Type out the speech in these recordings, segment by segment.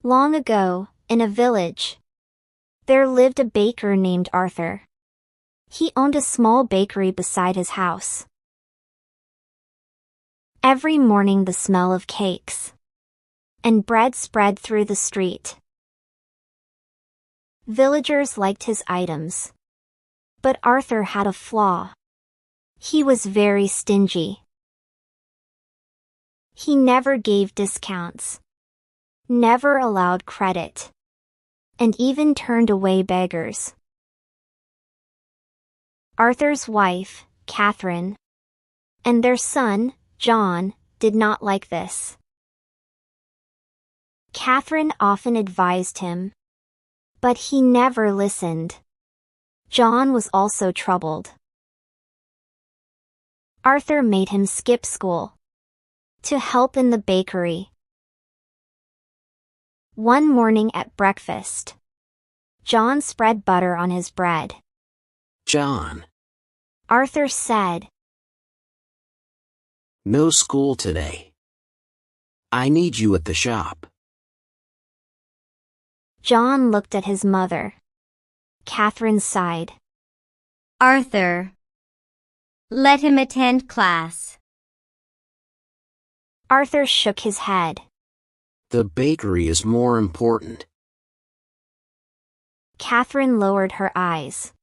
Long ago, in a village, there lived a baker named Arthur. He owned a small bakery beside his house. Every morning the smell of cakes and bread spread through the street. Villagers liked his items. But Arthur had a flaw. He was very stingy. He never gave discounts, never allowed credit, and even turned away beggars. Arthur's wife, Catherine, and their son, John, did not like this. Catherine often advised him, but he never listened. John was also troubled. Arthur made him skip school to help in the bakery. One morning at breakfast, John spread butter on his bread. John, Arthur said, no school today. I need you at the shop. John looked at his mother. Catherine sighed. Arthur, let him attend class. Arthur shook his head. The bakery is more important. Catherine lowered her eyes.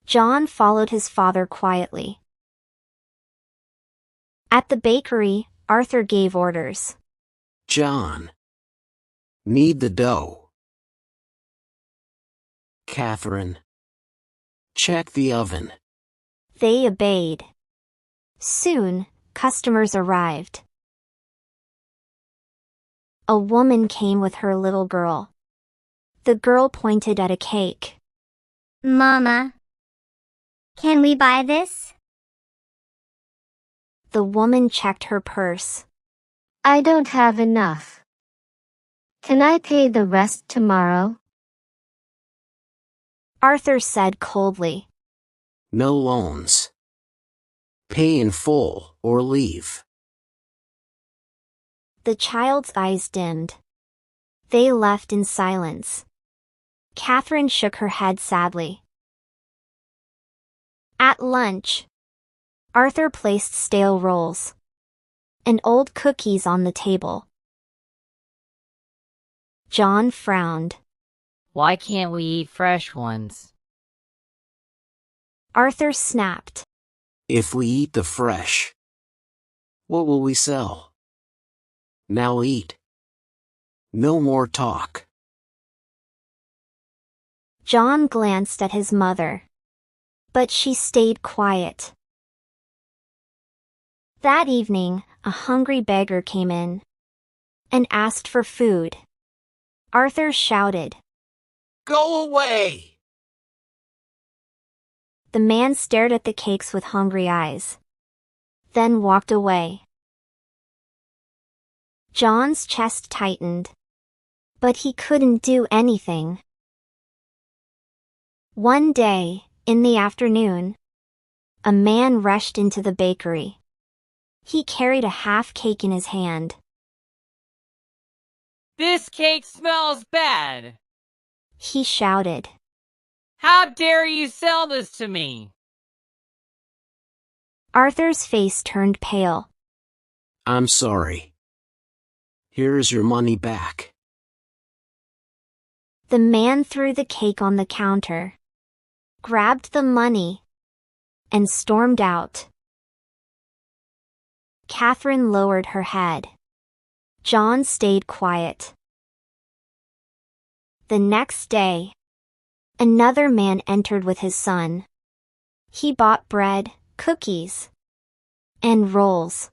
John followed his father quietly. At the bakery, Arthur gave orders. John, knead the dough. Catherine, check the oven. They obeyed. Soon, customers arrived. A woman came with her little girl. The girl pointed at a cake. Mama, can we buy this? The woman checked her purse. I don't have enough. Can I pay the rest tomorrow? Arthur said coldly. No loans. Pay in full or leave. The child's eyes dimmed. They left in silence. Catherine shook her head sadly. At lunch, Arthur placed stale rolls and old cookies on the table. John frowned. Why can't we eat fresh ones? Arthur snapped. If we eat the fresh, what will we sell? Now eat. No more talk. John glanced at his mother, but she stayed quiet. That evening, a hungry beggar came in and asked for food. Arthur shouted, Go away! The man stared at the cakes with hungry eyes, then walked away. John's chest tightened, but he couldn't do anything. One day, in the afternoon, a man rushed into the bakery. He carried a half cake in his hand. This cake smells bad. He shouted. How dare you sell this to me? Arthur's face turned pale. I'm sorry. Here is your money back. The man threw the cake on the counter, grabbed the money, and stormed out. Catherine lowered her head. John stayed quiet. The next day, another man entered with his son. He bought bread, cookies, and rolls.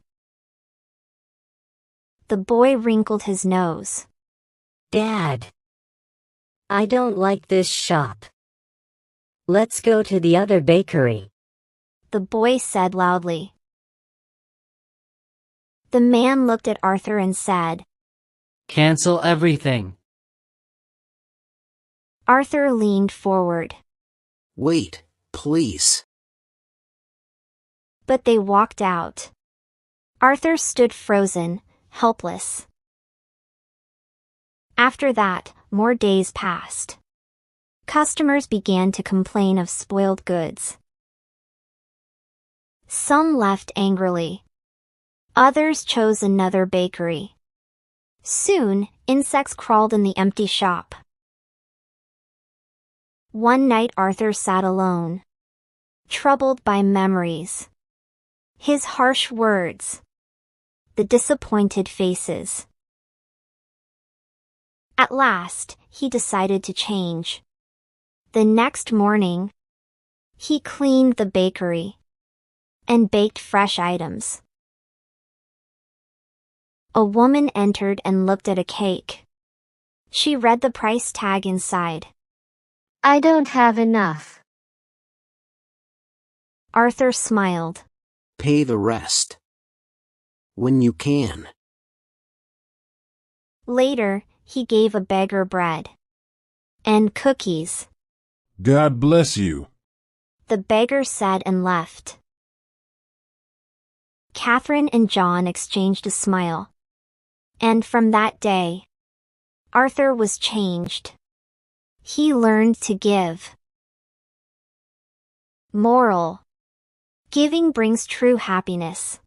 The boy wrinkled his nose. Dad, I don't like this shop. Let's go to the other bakery. The boy said loudly. The man looked at Arthur and said, Cancel everything. Arthur leaned forward. Wait, please. But they walked out. Arthur stood frozen, helpless. After that, more days passed. Customers began to complain of spoiled goods. Some left angrily. Others chose another bakery. Soon, insects crawled in the empty shop. One night Arthur sat alone, troubled by memories. His harsh words. The disappointed faces. At last, he decided to change. The next morning, he cleaned the bakery and baked fresh items. A woman entered and looked at a cake. She read the price tag inside. I don't have enough. Arthur smiled. Pay the rest. When you can. Later, he gave a beggar bread and cookies. God bless you. The beggar said and left. Catherine and John exchanged a smile. And from that day, Arthur was changed. He learned to give. Moral: giving brings true happiness.